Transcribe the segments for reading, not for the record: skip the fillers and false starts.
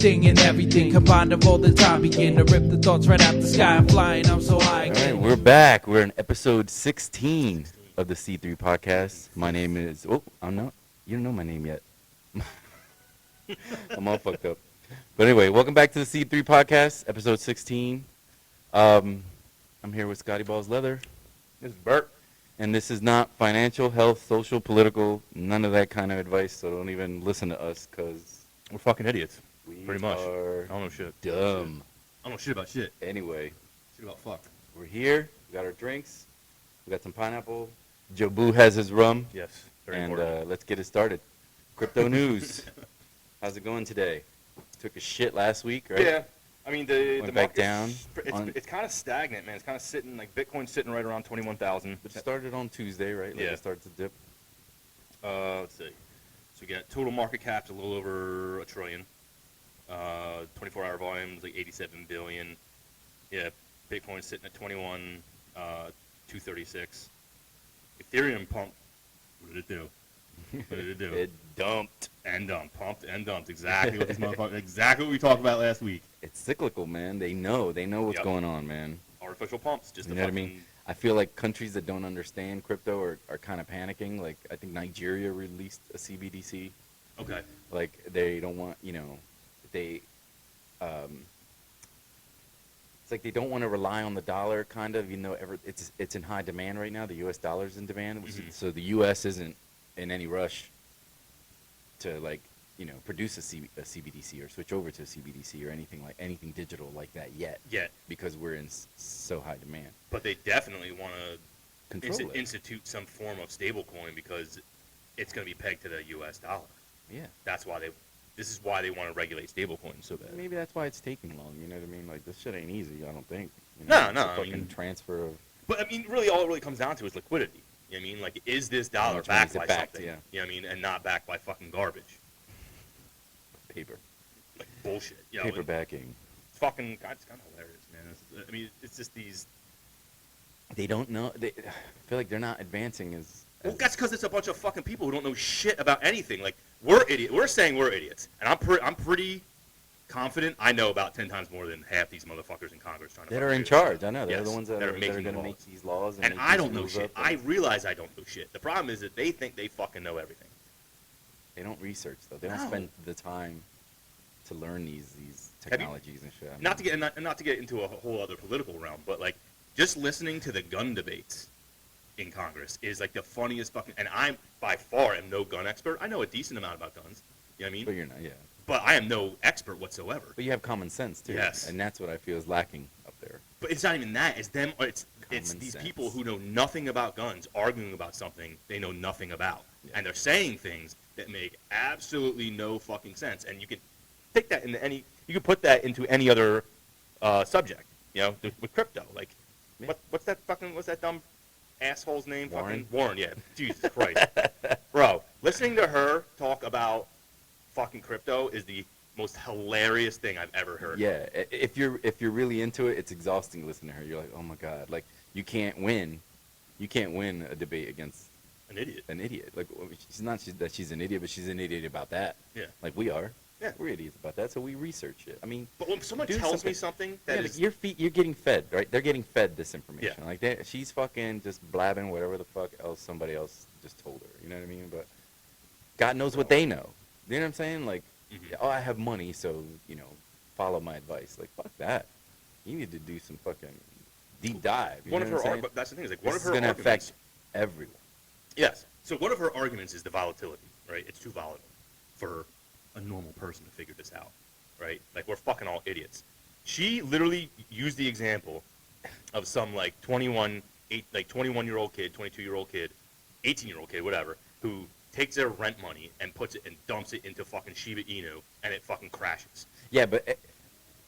anything and everything combined of all the time. Begin to rip the thoughts right out the sky. I'm flying, I'm so high. All right, we're back. We're in episode 16 of the C3 podcast. My name is... Oh, I'm not... You don't know my name yet. I'm all fucked up. But anyway, welcome back to the C3 podcast, episode 16. I'm here with Scotty Balls Leather. This is Bert. And this is not financial, health, social, political, none of that kind of advice, so don't even listen to us, because we're fucking idiots. We pretty much. are I don't know shit. dumb. I don't know shit about shit. Anyway. Shit about fuck. We're here. We got our drinks. We got some pineapple. Jobu has his rum. Yes. Very And important. let's get it started. Crypto news. How's it going today? Took a shit last week, right? Yeah. I mean, the back market's, down. It's kind of stagnant, man. It's kind of sitting, like, Bitcoin's sitting right around 21,000. It started on Tuesday, right? Like Yeah. It started to dip. Let's see. So we got total market cap's a little over $1 trillion. 24-hour volume's like 87 billion. Yeah, Bitcoin's sitting at 236. Ethereum pumped. What did it do? What did it do? It dumped. Pumped and dumped. Exactly what this motherfucker. Exactly what we talked about last week. It's cyclical, man. They know what's Yep. going on, man. Artificial pumps. Just You to know what I mean? I feel like countries that don't understand crypto are kind of panicking. Like, I think Nigeria released a CBDC. Okay. Like, they don't want, it's like they don't want to rely on the dollar, kind of, it's in high demand right now. The U.S. dollar's in demand. Mhm. So the U.S. isn't in any rush to, like, produce a CBDC or switch over to a CBDC or anything digital like that yet. Because we're in so high demand. But they definitely want to Control it. institute some form of stablecoin because it's going to be pegged to the U.S. dollar. Yeah. This is why they want to regulate stablecoins so bad. Maybe that's why it's taking long. You know what I mean? Like, this shit ain't easy, I don't think. No, It's a I fucking mean- transfer of... But, I mean, really, all it really comes down to is liquidity. You know what I mean? Like, is this dollar much money backed is it by backed, something? yeah. You know what I mean? And not backed by fucking garbage. paper. Like, bullshit. You know, Paper backing. it's fucking, God, it's kind of hilarious, man. It's just these... They don't know. I feel like they're not advancing as... Well, that's because it's a bunch of fucking people who don't know shit about anything. Like, we're idiots. We're saying we're idiots. And I'm pretty confident I know about 10 times more than half these motherfuckers in Congress trying to... That are in fucking do charge. this. I know. They're Yes, the ones that are going making to the make laws. these laws. And make I these don't know rules shit. up, I and realize I don't know shit. The problem is that they think they fucking know everything. They don't research, though. They don't No. spend the time to learn these Have you- technologies and shit. I mean, Not to get into a whole other political realm, but like just listening to the gun debates in Congress is like the funniest fucking. And I by far am no gun expert. I know a decent amount about guns. You know what I mean? But you're not, yeah. But I am no expert whatsoever. But you have common sense, too. Yes. And that's what I feel is lacking up there. But it's not even that. It's them. It's Common these sense. people who know nothing about guns arguing about something they know nothing about, Yeah. and they're saying things that make absolutely no fucking sense. And you can take that into any. You can put that into any other subject. You know, with crypto. Like, Yeah. what's that dumb asshole's name? Warren? Fucking Warren. Yeah. Jesus Christ, bro. Listening to her talk about fucking crypto is the most hilarious thing I've ever heard. Yeah, if you're really into it, it's exhausting listening to her. You're like, oh my god, like you can't win a debate against An idiot. an idiot. Like that she's an idiot, but she's an idiot about that. Yeah. Like we are. Yeah. We're idiots about that, so we research it. I mean, But when someone do tells me something that yeah, is but you're getting fed, right? They're getting fed this information. Like she's fucking just blabbing whatever the fuck else somebody else just told her. You know what I mean? But God knows what they know. You know what I'm saying? Like, oh, I have money, so follow my advice. Like, fuck that. You need to do some fucking deep dive. You one know of what her I'm saying? but that's the thing is like one This of is her gonna arguments. affect everyone. Yes. So one of her arguments is the volatility, right? It's too volatile for a normal person to figure this out, right? Like we're fucking all idiots. She literally used the example of some like 21-year-old kid, 22-year-old kid, 18-year-old kid, whatever, who takes their rent money and puts it and dumps it into fucking Shiba Inu and it fucking crashes. Yeah, but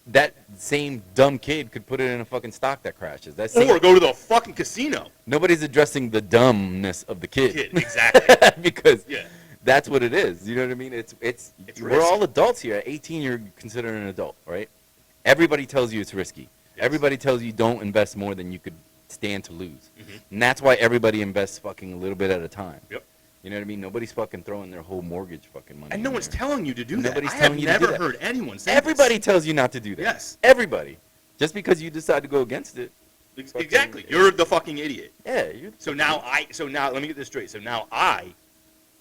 that same dumb kid could put it in a fucking stock that crashes. That same, Or go to the fucking casino. nobody's addressing the dumbness of the kid. Exactly. Because Yeah. that's what it is. You know what I mean? It's we're risk. all adults here. At 18, you're considered an adult, right? Everybody tells you it's risky. Yes. Everybody tells you don't invest more than you could stand to lose. Mhm. And that's why everybody invests fucking a little bit at a time. Yep. You know what I mean? Nobody's fucking throwing their whole mortgage fucking money. And no in one's there. telling you to do that. Nobody's I telling have you to do never that. heard anyone say Everybody this. tells you not to do that. Yes. Everybody. Just because you decide to go against it. Exactly. You're the fucking idiot. Yeah. You're So now let me get this straight. So now I,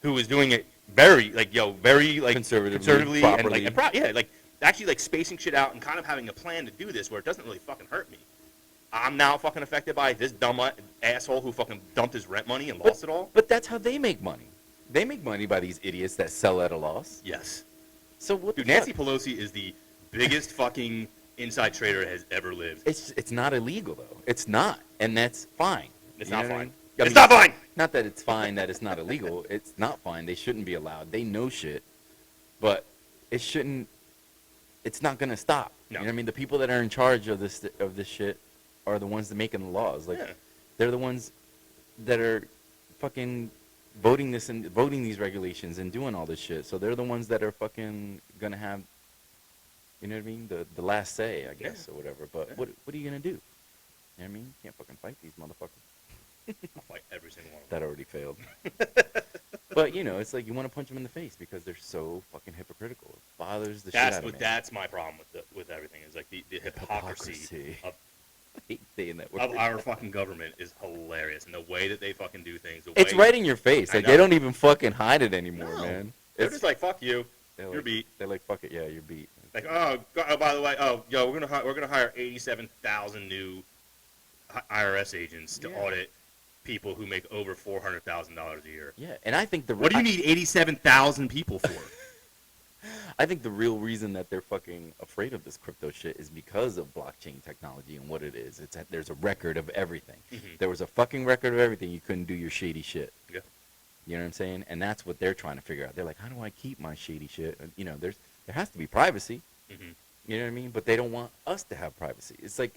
who is doing it very like conservatively properly. and like actually like spacing shit out and kind of having a plan to do this where it doesn't really fucking hurt me. I'm now fucking affected by this dumb asshole who fucking dumped his rent money and lost it all. But that's how they make money. They make money by these idiots that sell at a loss. Yes. So what? Dude, the Nancy fuck? Pelosi is the biggest fucking inside trader has ever lived. It's not illegal though. It's not, and that's fine. It's You know not what I fine. mean? It's not fine. Not that it's fine that it's not illegal. It's not fine. They shouldn't be allowed. They know shit, but it shouldn't. It's not gonna stop. No. You know what I mean? The people that are in charge of this shit are the ones that making the laws. Like, Yeah. they're the ones that are fucking voting these regulations and doing all this shit. So they're the ones that are fucking gonna have, you know what I mean? The last say, I guess, or whatever. But Yeah. what are you gonna do? You know what I mean? You can't fucking fight these motherfuckers. I'll fight every single one of That them. already failed. But you know, it's like you want to punch them in the face because they're so fucking hypocritical. It bothers the shit out of me. That's my problem with everything is like the hypocrisy Hypocrisy. of I hate saying that word. of our fucking government is hilarious, and the way that they fucking do things. It's right in your face. I Like know. they don't even fucking hide it anymore, No. man. They're It's just like, fuck you, they're you're like, beat. They're like, fuck it, yeah, you're beat. Like, oh, by the way, we're gonna hire 87,000 new IRS agents to Yeah. audit people who make over $400,000 a year. Yeah, and I think What do you need 87,000 people for? I think the real reason that they're fucking afraid of this crypto shit is because of blockchain technology and what it is. It's that there's a record of everything. Mhm. There was a fucking record of everything. You couldn't do your shady shit. Yeah. You know what I'm saying? And that's what they're trying to figure out. They're like, how do I keep my shady shit? And, you know, there has to be privacy. Mhm. You know what I mean? But they don't want us to have privacy. It's like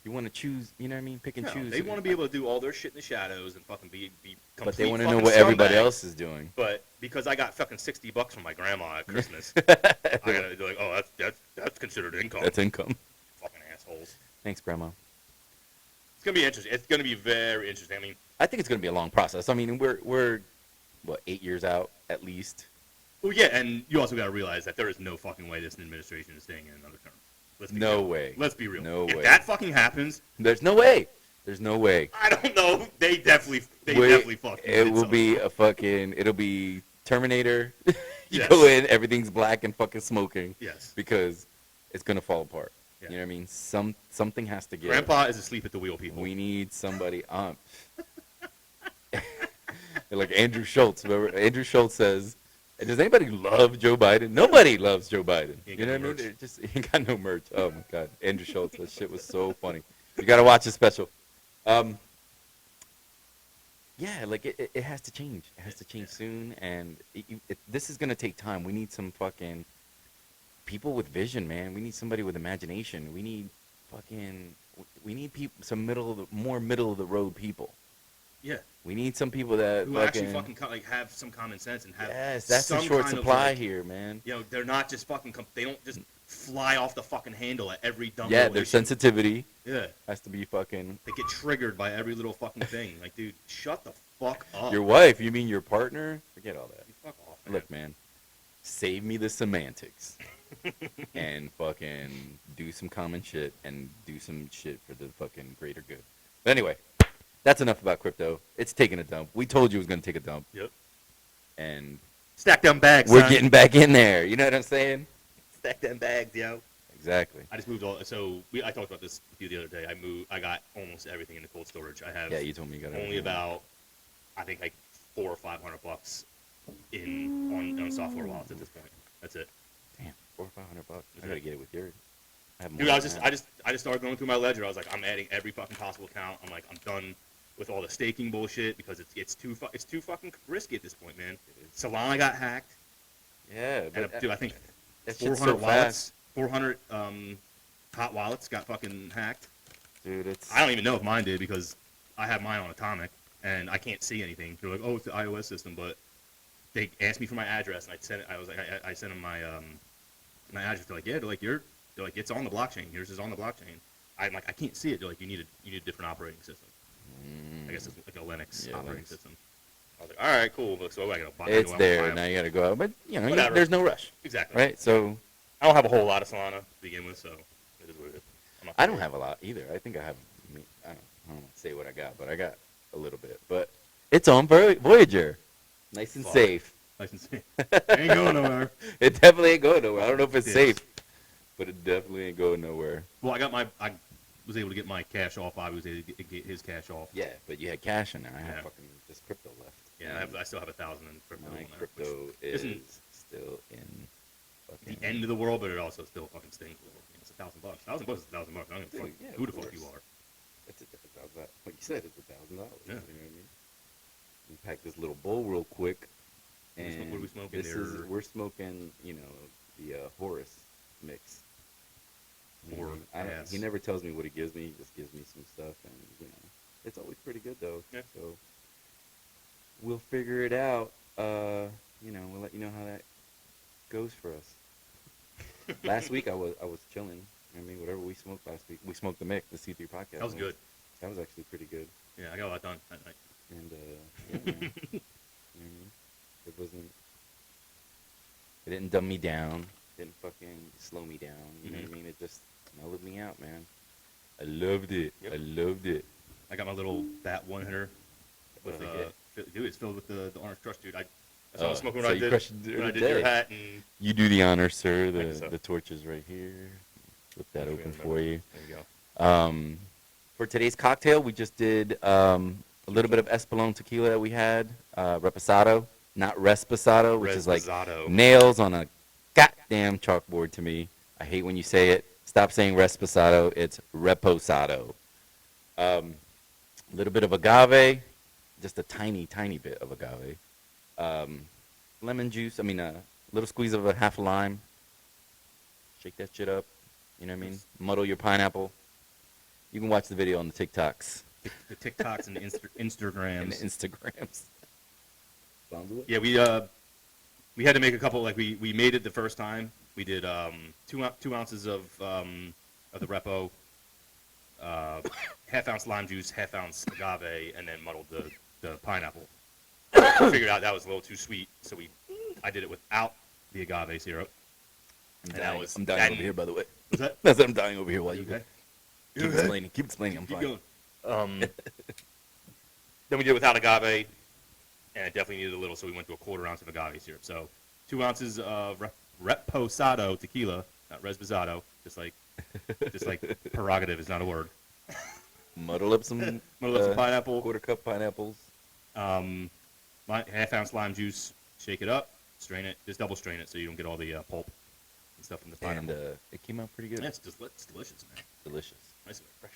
you want to choose. You know what I mean? Pick and No, choose. they want to be able to do all their shit in the shadows and fucking be complete. But they want to know fucking what everybody scumbags. else is doing. But because I got fucking $60 from my grandma at Christmas, I gotta be like, oh, that's considered income. That's income. Fucking assholes. Thanks, Grandma. It's gonna be interesting. It's gonna be very interesting. I mean, I think it's going to be a long process. I mean, we're what, 8 years out at least. well, yeah, and you also gotta realize that there is no fucking way this administration is staying in another term. Let's be No real. way. Let's be real. No if way. that fucking happens, There's no way. There's no way. I don't know. They definitely fucking. It did will be something. a fucking. It'll be Terminator. You Yes. go in, everything's black and fucking smoking Yes. because it's gonna fall apart. Yeah. You know what I mean? Something has to give. Grandpa is asleep at the wheel, people. We need somebody on. Like Andrew Schultz. Remember, Andrew Schultz says, "Does anybody love Joe Biden? Nobody loves Joe Biden. He ain't You know got what I no mean? It just he ain't got no merch. Oh my god, Andrew Schultz. That shit was so funny. You gotta watch his special. Yeah, like it has to change. It has to change soon, and this is gonna take time. We need some fucking people with vision, man. We need somebody with imagination. We need people, some more middle of the road people. Yeah. We need some people that Who actually fucking like have some common sense and have. yes, that's some in short kind of, supply like, here, man. You know, they're not just fucking. They don't just fly off the fucking handle at every dumb. Yeah, little their issue. sensitivity Yeah. has to be fucking. They get triggered by every little fucking thing. Like, dude, shut the fuck up. Your wife? You mean your partner? Forget all that. You fuck off, man. Look, man, save me the semantics and fucking do some common shit and do some shit for the fucking greater good. But anyway, that's enough about crypto. It's taking a dump. We told you it was going to take a dump. Yep. And Stack them bags. we're son. getting back in there. You know what I'm saying? Stack them bags, yo. Exactly. I just moved all. So I talked about this with you the other day. I got almost everything into cold storage. I have. Yeah, you told me you got only everything. about, I think like $400 or $500 on software wallets at this point. That's it. Damn, $400 or $500. I gotta get it with yours. I have more Dude, than I that. just started going through my ledger. I was like, I'm adding every fucking possible account. I'm like, I'm done with all the staking bullshit because it's too fucking risky at this point, man. Solana got hacked. Yeah, And but dude, I think that 400 shit's so wallets, fast. 400 hot wallets got fucking hacked. Dude, it's. I don't even know if mine did because I have mine on Atomic and I can't see anything. They're like, oh, it's the iOS system, but they asked me for my address and I sent it. I was like, I sent them my address. They're like, yeah, they're like, it's on the blockchain. Yours is on the blockchain. I'm like, I can't see it. They're like, you need a different operating system. I guess it's like a Linux Yeah, operating Linux. system. I was like, all right, cool. Look, so I gotta buy. It's I there. buy Now them. you got to go out. But, Whatever. there's no rush. Exactly. Right? So I don't have a whole lot of Solana to begin with, so it is what it is. I'm not I don't worried. have a lot either. I think I have, I don't want to say what I got, but I got a little bit. But it's on Voyager. Nice and Fuck. safe. Nice and safe. Ain't going nowhere. It definitely ain't going nowhere. I don't know if it's Yes. safe, but it definitely ain't going nowhere. Well, I was able to get my cash off. I was able to get his cash off. Yeah, but you had cash in there. I have Yeah. fucking just crypto left. Yeah, I still have 1,000 in crypto. My on there, crypto which is isn't still in fucking... the end of the world, but it also still fucking stinks. It's $1,000. $1,000 is $1,000. I don't give a fuck Yeah, who the of fuck you course. are. It's $1,000. Like you said, it's $1,000. Yeah. You know what I mean? We pack this little bowl real quick. What And are we smoking this there? is we're smoking, the Horus mix. You know what I mean? Yes. He never tells me what he gives me. He just gives me some stuff, and it's always pretty good though. Yeah. So we'll figure it out. We'll let you know how that goes for us. Last week I was chilling. I mean, whatever we smoked last week, we smoked the mix, the C3 podcast. That was mix. good. That was actually pretty good. Yeah, I got a lot done that night. And yeah, man. You know what I mean? It didn't dumb me down. Didn't fucking slow me down. You know what I mean? It just mellowed me out, man. I loved it. Yep. I loved it. I got my little bat one hitter. With What'd I dude, it's filled with the Orange Crush, dude. That's what I was smoking so when you I crushed did it when I every did your day. hat and You do the honor, sir. Thank you, sir. The torch is right here. Flip that Thank you, open man. for you. there you go. For today's cocktail, we just did a little bit of Espolón tequila that we had, reposado, not resposado, which is like Resposado. nails on a goddamn chalkboard to me. I hate when you say it. Stop saying resposado. It's reposado. A little bit of agave, just a tiny, tiny bit of agave. Lemon juice. A little squeeze of a half a lime. Shake that shit up. You know what I mean? Muddle your pineapple. You can watch the video on the TikToks The TikToks and the Instagrams. and the Instagrams. Sounds good. Yeah, we had to make a couple. Like we made it the first time. We did 2 ounces of the repo, half-ounce lime juice, half-ounce agave, and then muddled the pineapple. We figured out that was a little too sweet, so I did it without the agave syrup. I'm dying over here, by the way. Was that? That's what I'm dying over here while you okay? keep explaining. Keep explaining. I'm Keep fine. going. Then we did it without agave, and it definitely needed a little, so we went to a 1/4 ounce of agave syrup. So 2 ounces of reposado tequila, not resposado, just like prerogative is not a word. Muddle up some, Muddle up some pineapple. 1/4 cup pineapples. My half-ounce lime juice, shake it up, strain it, just double strain it so you don't get all the pulp and stuff from the pineapple. And it came out pretty good. Yeah, it's delicious, man. Delicious. Nice and fresh.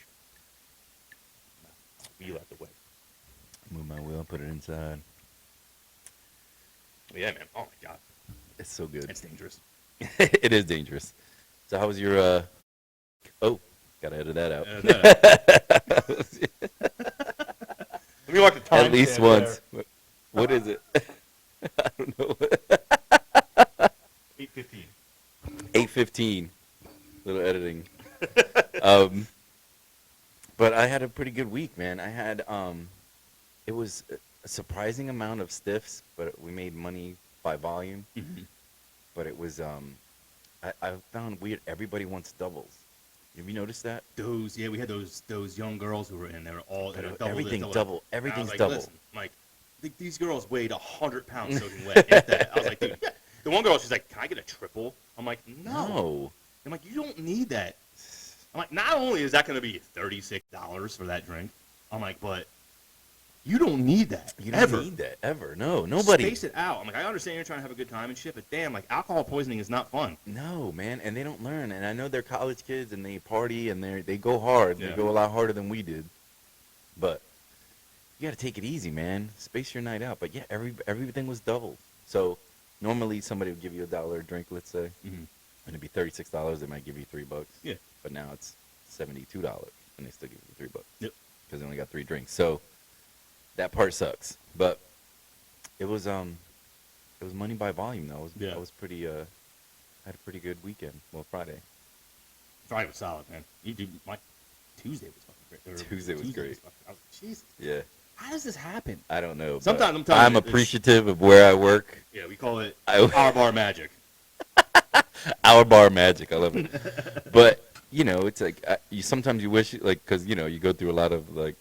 Wheel out the way. Move my wheel, put it inside. Yeah, man. Oh my god, It's so good. it's dangerous. It is dangerous. So how was your oh, gotta edit that out. Let me mark the time. At least once. What is it? I don't know. 8:15. 8:15. Little editing. But I had a pretty good week, man. I had it was a surprising amount of stiffs, but we made money by volume. Mm-hmm. But it was I found weird. Everybody wants doubles. Have you noticed that? We had those young girls who were in there all Everything double. double. And I Everything's was like, double. Listen, Mike, these girls weighed 100 pounds soaking wet. Get that? I was like, dude. Yeah. The one girl, she's like, can I get a triple? I'm like, no. I'm like, you don't need that. I'm like, not only is that going to be $36 for that drink, I'm like, but you don't need that. You don't need that ever. No, nobody. Space it out. I'm like, I understand you're trying to have a good time and shit, but damn, like, alcohol poisoning is not fun. No, man, and they don't learn. And I know they're college kids and they party and they go hard. Yeah. They go a lot harder than we did. But you got to take it easy, man. Space your night out. But yeah, everything was doubled. So normally somebody would give you $1 a drink, let's say, Mm-hmm. and it'd be $36. They might give you $3. Yeah. But now it's $72, and they still give you $3. Yep. Because they only got 3 drinks. So that part sucks. But it was money by volume though. I was pretty had a pretty good weekend. Well, Friday. Friday was solid, man. My Tuesday was fucking great. Tuesday was great. I was like, Jesus. Yeah. how does this happen? I don't know. Sometimes but I'm telling I'm you, appreciative of where I work. Yeah, we call it I- our bar magic. Our bar magic. I love it. But you know, it's like you sometimes you wish like because you know you go through a lot of like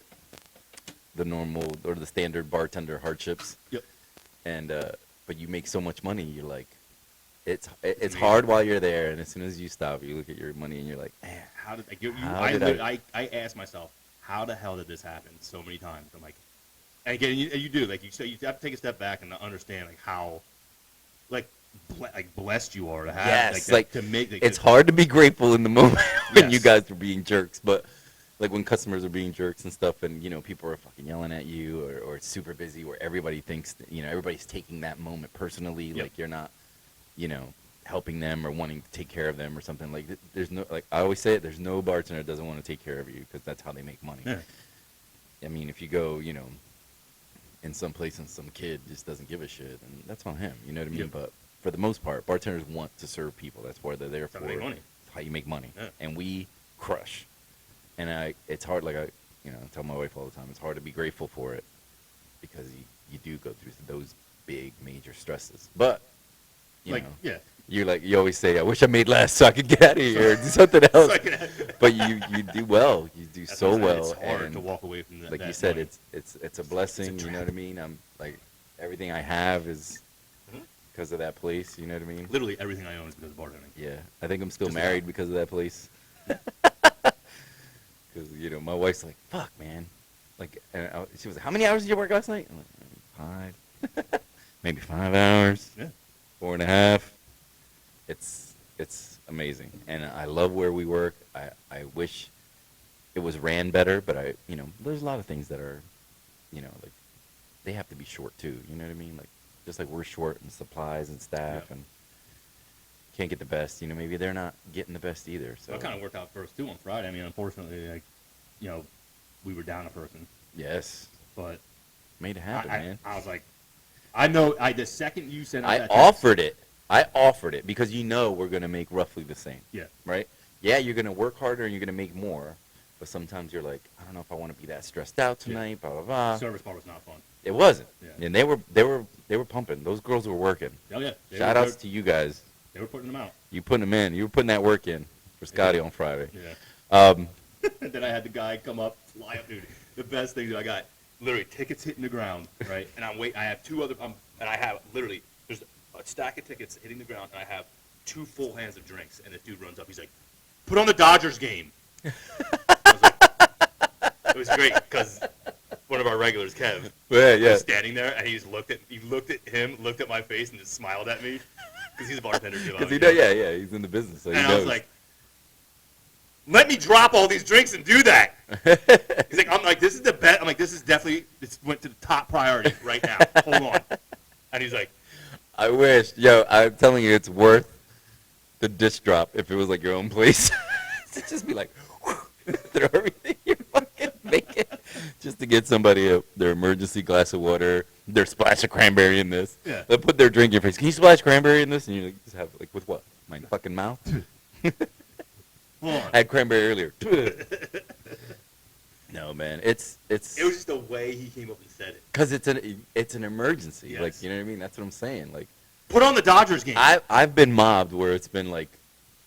the normal or the standard bartender hardships. Yep. And but you make so much money, you're like, it's amazing. hard while you're there, and as soon as you stop, you look at your money and you're like, man, How did I ask myself, how the hell did this happen so many times? I'm like, and again, you do like you say, you have to take a step back and understand like how like blessed you are to have yes, like to make. Like, it's hard to be grateful in the moment when Yes. you guys are being jerks, but like when customers are being jerks and stuff, and you know people are fucking yelling at you, or it's super busy, where everybody thinks that, you know, everybody's taking that moment personally, Yep. like you're not, you know, helping them or wanting to take care of them or something. Like there's no, like I always say it, there's no bartender that doesn't want to take care of you because that's how they make money. Yeah. I mean, if you go, you know, in some place and some kid just doesn't give a shit, and that's on him. You know what I mean? Yep. But for the most part, bartenders want to serve people. That's what they're there That's for. how they make money. It's how you make money. Yeah. And we crush. And it's hard, like I, you know, tell my wife all the time, it's hard to be grateful for it because you do go through those big major stresses. But you like know, yeah. you're like, you always say, I wish I made less so I could get out of here or do something else. But you do well. You do That's so what I'm saying, well. It's hard and to walk away from that. like that you said, money. it's a blessing. You know what I mean? I'm like everything I have is Mhm. because of that place. You know what I mean? Literally everything I own is because of bartending. Yeah, I think I'm still Just married because of that place. Because you know, my wife's like, "Fuck, man," like, and she was like, "How many hours did you work last night?" I'm like, 5, maybe 5 hours, Yeah. 4.5. It's amazing, and I love where we work. I wish it was ran better, but you know, there's a lot of things that are, you know, like they have to be short too. You know what I mean? Like just like we're short in supplies and staff, Yeah. and can't get the best. You know, maybe they're not getting the best either. So That kind of worked out for us too on Friday. I mean, unfortunately, like, you know, we were down a person, yes, but made it happen, man. I was like, I know. The second you sent out I that text, offered it. I offered it because you know we're gonna make roughly the same. Yeah. Right? Yeah, you're gonna work harder and you're gonna make more, but sometimes you're like, I don't know if I want to be that stressed out tonight. Blah blah blah. service part was not fun. It wasn't. Yeah. And they were pumping. Those girls were working. Oh yeah. Shout outs to you guys. They were putting them out. You putting them in. You were putting that work in for Scotty on Friday. Yeah. Um, And then I had the guy come up, fly up, dude. The best thing that I got, literally tickets hitting the ground, right? And I have two other, and I have literally, there's a stack of tickets hitting the ground, and I have 2 full hands of drinks. And this dude runs up, he's like, "Put on the Dodgers game." I was like, it was great because one of our regulars, Kev, yeah. was standing there, and he just looked at my face, and just smiled at me because he's a bartender too. Because yeah, he's in the business, so he And knows. I was like, let me drop all these drinks and do that. He's like, I'm like, this is the best. I'm like, this is definitely, this went to the top priority right now. Hold on. And he's like, I wish, I'm telling you, it's worth the disc drop if it was like your own place. To just be like, throw everything you fucking making just to get somebody their emergency glass of water, their splash of cranberry in this. Yeah. They'll put their drink in your face. Can you splash cranberry in this? And you like, just have like with what? My fucking mouth. hold on. I had cranberry earlier. No, man, it's It was just the way he came up and said it. because it's an emergency. Yes. Like, you know what I mean? That's what I'm saying. Like, Put on the Dodgers game. I've been mobbed where it's been like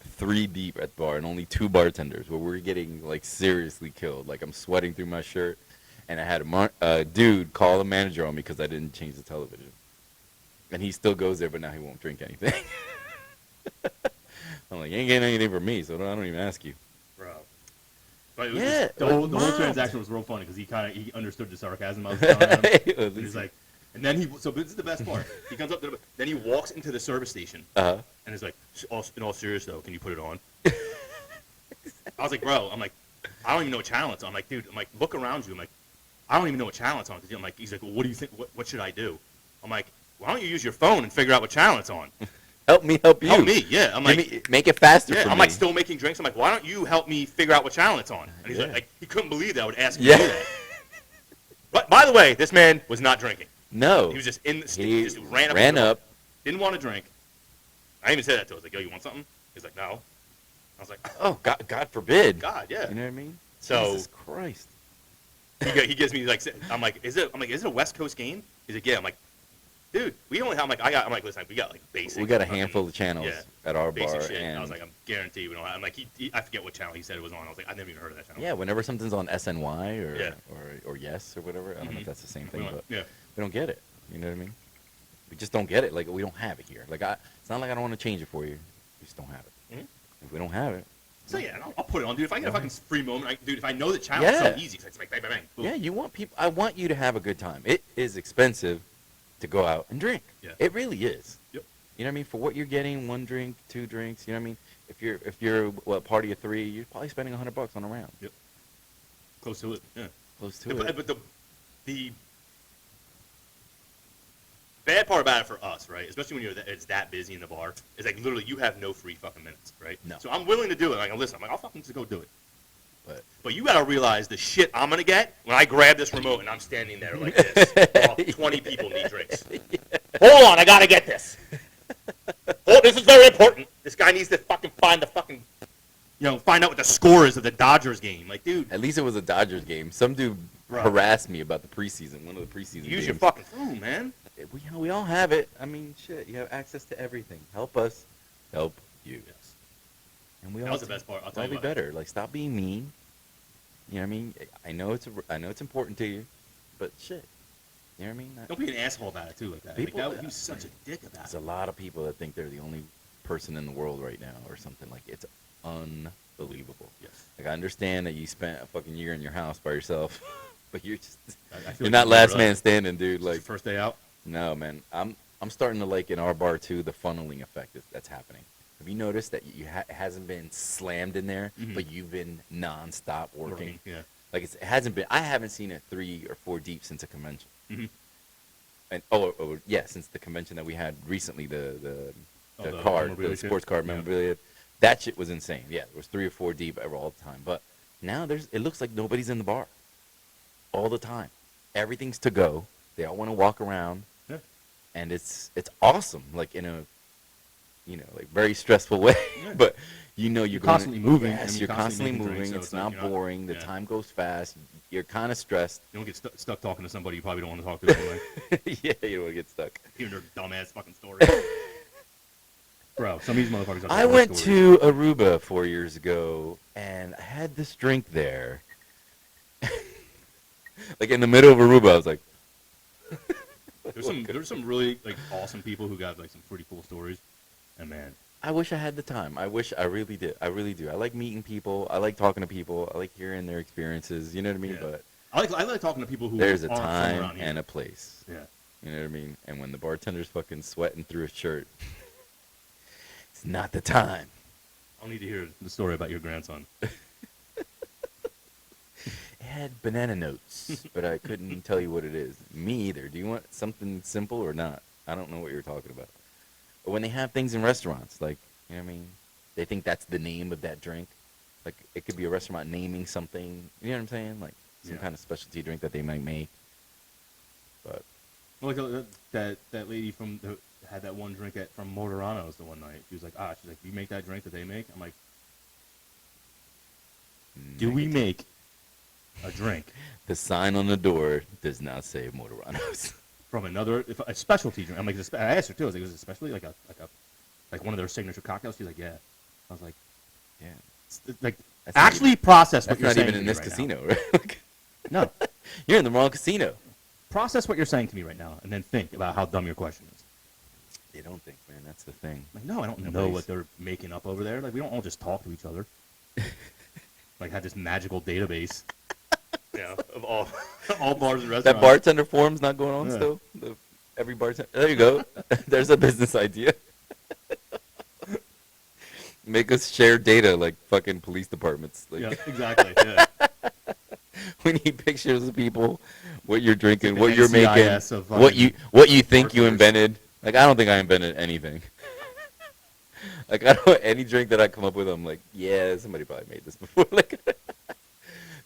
3 deep at the bar and only 2 bartenders where we're getting like seriously killed. Like I'm sweating through my shirt, and I had a dude call the manager on me because I didn't change the television, and he still goes there, but now he won't drink anything. I'm like, you ain't getting anything from me, so I don't even ask you. Bro. But it was Yeah, just, the whole mobbed. transaction was real funny because he understood the sarcasm I was telling him. At And least he's like, and then so this is the best part. He comes up to then he walks into the service station uh-huh. and is like, in all serious though, can you put it on? I was like, bro, I'm like, I don't even know what channel it's on. I'm like, dude, I'm like, look around you. I'm like, I don't even know what channel it's on. I'm like, he's like, well, what do you think? What should I do? I'm like, why don't you use your phone and figure out what channel it's on? Help me help you. Help me, yeah. I'm Give like, me, make it faster yeah, for I'm me. like still making drinks. I'm like, why don't you help me figure out what channel it's on? And he's Yeah. like, he couldn't believe that I would ask him Yeah. to do that. But by the way, this man was not drinking. No. He was just in the He just ran up. ran to the door, up. Didn't want to drink. I even said that to him. I was like, yo, you want something? He's like, no. I was like, Oh, God forbid. God, yeah. You know what I mean? So Jesus Christ. He gives me like, I'm like, is it a West Coast game? He's like, yeah. I'm like, dude, we only have, I'm like, listen, we got like basic. We got a fucking- handful of channels yeah, at our basic bar, shit. and I was like, I'm guaranteed we don't have. I'm like, I forget what channel he said it was on. I was like, I never even heard of that channel. yeah, whenever something's on SNY or Yeah. or Yes or whatever, I don't know if that's the same thing, but yeah. we don't get it. You know what I mean? We just don't get it. Like, we don't have it here. Like, it's not like I don't want to change it for you. We just don't have it. Mhm. If we don't have it, So yeah, I'll put it on, dude. If I get a fucking free moment, dude, if I know the channel, Yeah. it's so easy. It's like bang, bang, bang. Boom. yeah, you want people. I want you to have a good time. It is expensive to go out and drink. Yeah. It really is. Yep. You know what I mean? For what you're getting, 1 drink, 2 drinks. You know what I mean? If you're a party of 3, you're probably spending $100 on a round. Yep. Close to it. Yeah. Close to But, it. but the bad part about it for us, right? Especially when it's that busy in the bar, is like literally you have no free fucking minutes, right? No. So I'm willing to do it. Like, listen, I'm like, I'll fucking just go do it. But you gotta realize the shit I'm gonna get when I grab this remote and I'm standing there like this. While 20 people need drinks. Hold on, I gotta get this. Oh, this is very important. This guy needs to fucking find out what the score is of the Dodgers game. Like, dude, at least it was a Dodgers game. Some dude Bro. harassed me about the preseason. One of the preseason use games. your fucking phone, man. We all have it. I mean, shit. You have access to everything. Help us. Help you. Yes. And we That all was the best part. I'll tell all you be what. better. Like, stop being mean. You know what I mean? I know it's important to you, but shit. You know what I mean? Don't be an asshole about it too, like that. People- Like, he was such a dick about There's it. a lot of people that think they're the only person in the world right now or something. Like, it's unbelievable. Yes. Like, I understand that you spent a fucking year in your house by yourself, but you're just I feel you're like not you last never man left. standing, dude. It's your Like, first day out. no, man. I'm starting to like in our bar too the funneling effect that's happening. Have you noticed that it hasn't been slammed in there, Mhm. but you've been nonstop working? Yeah. Like, it hasn't been. I haven't seen it 3 or 4 deep since a convention. Mhm. And yeah, since the convention that we had recently, the Oh, the card, memorabilia the shit? sports card Yeah. memorabilia, that shit was insane. Yeah, it was 3 or 4 deep all the time. But now it looks like nobody's in the bar all the time. Everything's to go. They all want to walk around, Yeah. and it's awesome. Like, in a like very stressful way, Yeah. but you're constantly moving. Yes, I mean, you're constantly making moving. drinks, so It's it's like not you're not- boring. The yeah. time goes fast. You're kind of stressed. You don't get stuck talking to somebody you probably don't want to talk to anyway. Yeah, you don't want to get stuck. Hearing their dumbass fucking story. Bro, some of these motherfuckers. I went to Aruba 4 years ago, and I had this drink there. Like, in the middle of Aruba, I was like, There's some really like awesome people who got like some pretty cool stories, and man, I wish I had the time. I really did. I really do. I like meeting people. I like talking to people. I like hearing their experiences. You know what I mean? Yeah. But I like talking to people who there's a aren't from time around here. and a place. Yeah. You know what I mean? And when the bartender's fucking sweating through his shirt, it's not the time. I'll need to hear the story about your grandson. It had banana notes, but I couldn't tell you what it is. Me either. Do you want something simple or not? I don't know what you're talking about. Or when they have things in restaurants, like, you know what I mean? They think that's the name of that drink. Like, it could be a restaurant naming something. You know what I'm saying? Like, some Yeah. kind of specialty drink that they might make. But Well, like that lady had that one drink from Motorano's the one night. She was like, you make that drink that they make? I'm like, do we make a drink the sign on the door does not say Motoranos. from a specialty drink? I'm like, I asked her too. I was like, is it especially like one of their signature cocktails? She's like, yeah. I was like, Yeah. like That's not actually process what That's you're not saying even to in me this right now. casino, right? No, You're in the wrong casino. process what you're saying to me right now, and then think about how dumb your question is. They don't think, man. That's the thing. Like, no, I don't know Nobody's- what they're making up over there. Like, we don't all just talk to each other. Like, have this magical database. Yeah, of all bars and restaurants. That bartender forum's not going on Yeah. still? Every bartender. There you go. There's a business idea. Make us share data like fucking police departments. Like, Yeah, exactly. Yeah. we need pictures of people, what you're drinking, Like what the you're making, NCIS of what you think you bartenders. invented. Like, I don't think I invented anything. Like, I don't any drink that I come up with, I'm like, yeah, somebody probably made this before. Like,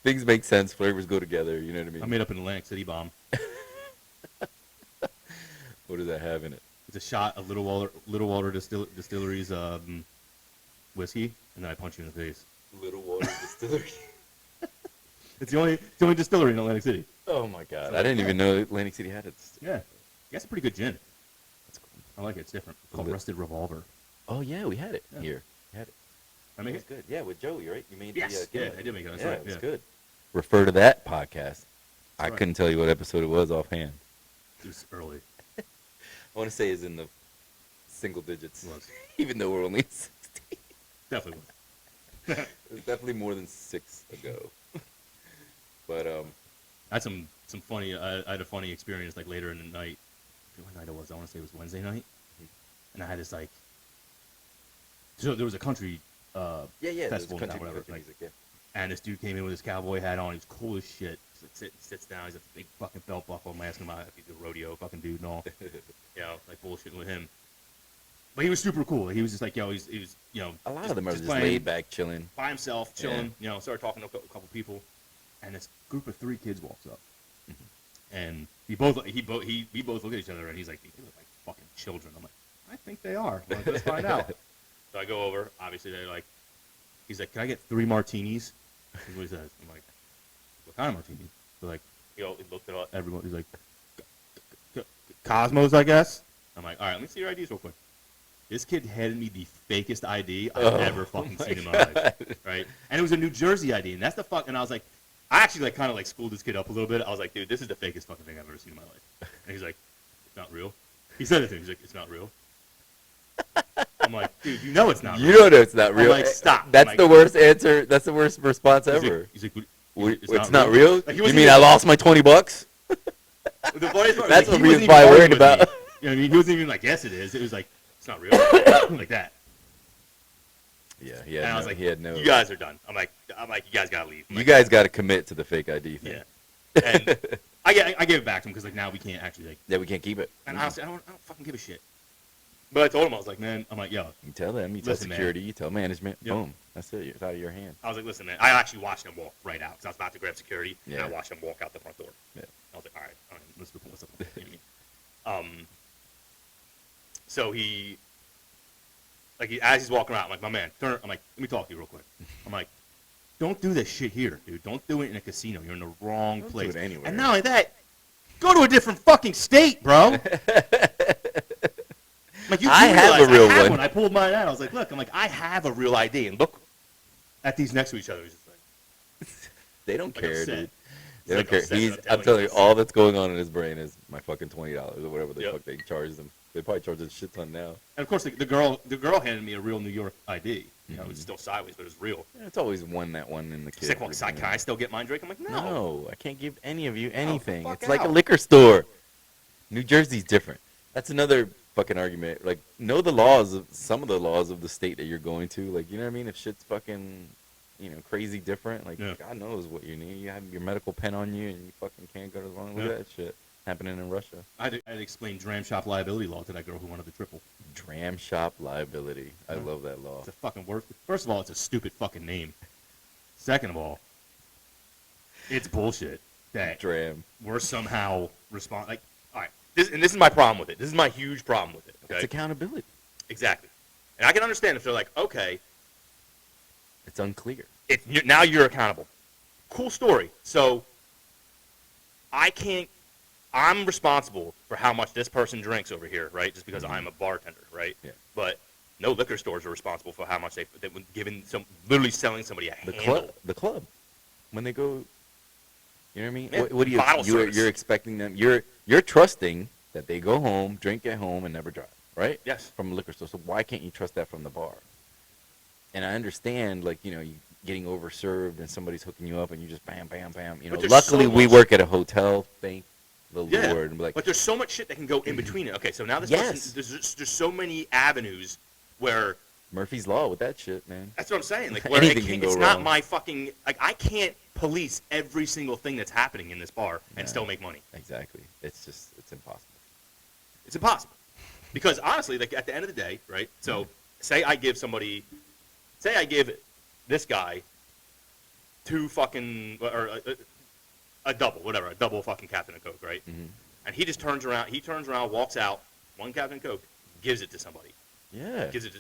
things make sense, flavors go together. You know what I mean? I made up an Atlantic City bomb. What does that have in it? It's a shot of Little Walter Distillery's whiskey, and then I punch you in the face. Little water distillery. It's the only distillery in Atlantic City. Oh my god, I didn't even know Atlantic City had it. Yeah, that's a pretty good gin. That's cool. I like it. It's different. It's called Rusted Revolver. Oh yeah, we had it Yeah. here. We had it. I It make was it. good. Yeah, with Joey, right? You made Yes. the Yeah, I did make it. That's yeah, right. it was Yeah. good. Refer to that podcast. I right. couldn't tell you what episode it was offhand. It was early. I want to say it's in the single digits, It was. even though we're only 60. Definitely was. It was definitely more than 6 ago. But I had some funny. I had a funny experience like later in the night. I forget what night it was. I want to say it was Wednesday night, and I had this like. So there was a country yeah, festival in country town, whatever. Like, music, yeah. and this dude came in with his cowboy hat on. He was cool as shit. Sits down. He's a big fucking belt buckle. I'm asking him about if he's a rodeo fucking dude and all. You know, like bullshitting with him. But he was super cool. He was just like, he was, you know. A lot of them are just playing laid back, chilling. by himself, chilling. Yeah. You know, started talking to a couple people, and this group of 3 kids walks up, and we both look at each other, and he's like, they look like fucking children. I'm like, I think they are. I'm like, let's find out. So I go over. Obviously, they're like, he's like, can I get 3 martinis? That's what he says. I'm like, what kind of martinis? They're like, he looked at everyone. He's like, Cosmos, I guess. I'm like, all right, let me see your IDs real quick. This kid handed me the fakest ID I've ever fucking seen in my life, right? And it was a New Jersey ID, and that's the fuck. And I was like, I actually like kind of like schooled this kid up a little bit. I was like, dude, this is the fakest fucking thing I've ever seen in my life. And he's like, it's not real. He said it to me. He's like, it's not real. I'm like, dude, you know it's not real. You don't know it's not real. I'm like, stop. That's I'm the like, worst answer. That's the worst response He's ever. like, he's like, It's not real? Like, You mean I lost my $20? The funniest part, That's like, what he he wasn't was even probably arguing worried with about. me. You know what I mean? He wasn't even like, yes, it is. It was like, it's not real. Like that. Yeah, And I was like, he had no. you guys are done. I'm like, you guys gotta leave. I'm You like, guys got to commit to the fake ID thing. Yeah. And I gave it back to him because like now we can't actually like. Yeah, we can't keep it. And honestly, I don't fucking give a shit. But I told him, I was like, man, I'm like, yo. You tell them, you tell Listen, man. security, you tell management. Yep. Boom, that's it. It's out of your hand. I was like, listen, man. I actually watched him walk right out because I was about to grab security, and Yeah. I watched him walk out the front door. Yeah. I was like, all right, what's the point? You know what I mean? So he, like, as he's walking around, I'm like, my man, I'm like, let me talk to you real quick. I'm like, don't do this shit here, dude. Don't do it in a casino. You're in the wrong Don't do place. it anywhere. And not only that, go to a different fucking state, bro. Like, you I have realize a real I have one. I pulled mine out. I was like, look, I'm like, I have a real ID. And look at these next to each other. He's just like, They don't like care, upset. dude. He's They don't like care. upset, I'm telling you, all that's going on in his brain is my fucking $20 or whatever the Yep. fuck they charge them. They probably charge a shit ton now. And of course, the girl handed me a real New York ID. You know, it was Mhm. still sideways, but it was real. Yeah, it's always one in the She's kid. like, well, can I still get mine drink? I'm like, no. No, I can't give any of you anything. fuck It's like a out. liquor store. New Jersey's different. That's another fucking argument. Like, know the laws of some of the laws of the state that you're going to. Like, you know what I mean? If shit's fucking, crazy different, like, Yeah. God knows what you need. You have your medical pen on you, and you fucking can't go to wrong. Look Yeah. at that shit happening in Russia. I had to explain dram shop liability law to that girl who wanted the triple. Dram shop liability. I Yeah. love that law. It's a fucking word. First of all, it's a stupid fucking name. Second of all, it's bullshit that Dram. we're somehow like, all right, this is my problem with it. This is my huge problem with it. It's Okay, accountability. exactly. And I can understand if they're like, okay, It's unclear. now you're accountable. Cool story. So I'm responsible for how much this person drinks over here, right? Just because I'm a bartender, right? Yeah. But no liquor stores are responsible for how much they when giving literally selling somebody a handle. The club, when they go, you know what I mean? Yeah, What do you? bottle service. You're expecting them. You're trusting that they go home, drink at home, and never drive, right? Yes. From a liquor store. So why can't you trust that from the bar? And I understand, like, you getting overserved and somebody's hooking you up and you just bam, bam, bam. But there's Luckily so we much- work at a hotel. Thank the Yeah, Lord. And be like, but there's so much shit that can go in between it. Okay, so now this Yes. person, there's so many avenues where Murphy's Law with that shit, man. that's what I'm saying. Like, where Anything can go it's not wrong. my fucking like I can't police every single thing that's happening in this bar and No. still make money. Exactly. It's impossible. It's impossible. Because honestly, like at the end of the day, right? So say I give this guy two fucking or a double, whatever, a double fucking Captain of Coke, right? Mhm. And he just turns around, walks out, one Captain Coke, gives it to somebody, Yeah. gives it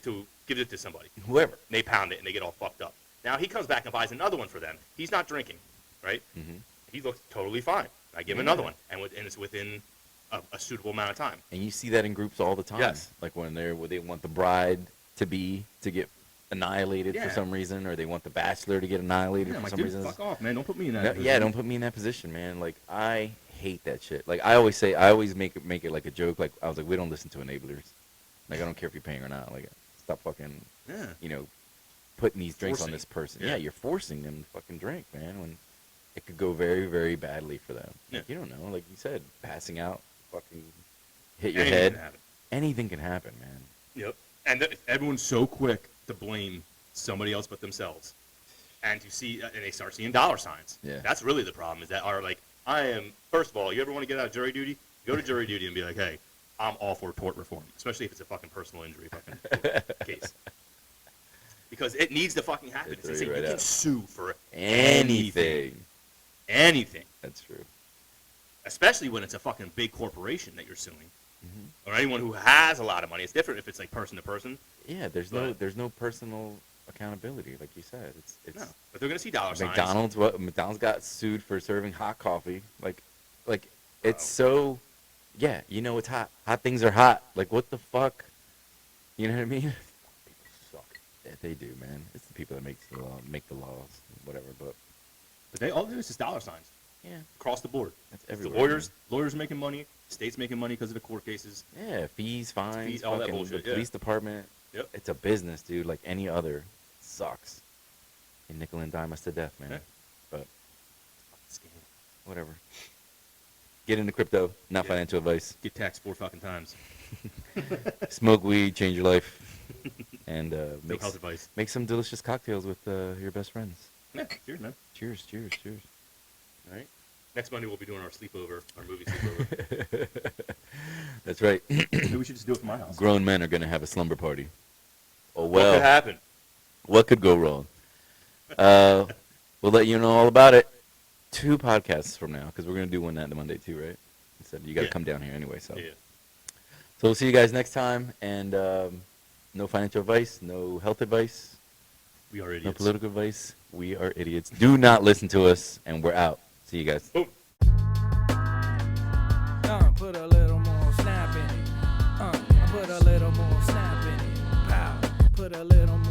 to somebody. Whoever. They pound it and they get all fucked up. Now he comes back and buys another one for them. He's not drinking. right? Mhm. He looked totally fine. I give him another one, and it's within a suitable amount of time. And you see that in groups all the time. Yes. Like when they want the bride to get annihilated for some reason, or they want the bachelor to get annihilated Yeah, I'm for like, some dude, reason. fuck off, man. Don't put me in that. No, position. yeah, don't put me in that position, man. Like I hate that shit. Like I always make it like a joke. Like I was like, we don't listen to enablers. Like I don't care if you're paying or not. Like stop fucking, putting these drinks on this person. Yeah. You're forcing them to fucking drink, man. When it could go very, very badly for them. Yeah. Like, you don't know. Like you said, passing out, fucking hit your Anything head. can happen. Anything can happen, man. Yep. And everyone's so quick to blame somebody else but themselves, and to see, and they start seeing dollar signs. Yeah. That's really the problem. Is that are like, I am. First of all, you ever want to get out of jury duty? Go to jury duty and be like, hey, I'm all for tort reform, especially if it's a fucking personal injury fucking case. Because it needs to fucking happen. It's insane. You can sue for anything. Anything. That's true. Especially when it's a fucking big corporation that you're suing. Or anyone who has a lot of money. It's different if it's like person to person. Yeah, there's no personal accountability, like you said. It's no, but they're gonna see dollar signs. McDonald's got sued for serving hot coffee. Like it's so, yeah, it's hot. Hot things are hot. Like what the fuck? You know what I mean? People suck. Yeah, they do, man. It's the people that make the laws, whatever. But they all do is just dollar signs. Yeah, across the board. That's the everywhere. lawyers are making money. State's making money because of the court cases. Yeah, fees, fines, all that bullshit. The police department. Yep. It's a business, dude, like any other. Sucks. And nickel and dime us to death, man. Yeah. But Scam. whatever. Get into crypto, not financial advice. Get taxed 4 fucking times. Smoke weed, change your life, and No health advice. make some delicious cocktails with your best friends. Yeah, cheers, man. Cheers, cheers, cheers. All right. Next Monday we'll be doing our sleepover, our movie sleepover. That's right. Maybe we should just do it from my house. Grown men are gonna have a slumber party. Oh What well. could happen? What could go wrong? We'll let you know all about it 2 podcasts from now, because we're going to do one that Monday too, right? Instead, you got to come down here anyway. So we'll see you guys next time. And no financial advice, no health advice. We are idiots. No political advice. We are idiots. Do not listen to us, and we're out. See you guys. Boom. Put a little more snap in it. Put a little more snap in it. Pow. Put a little more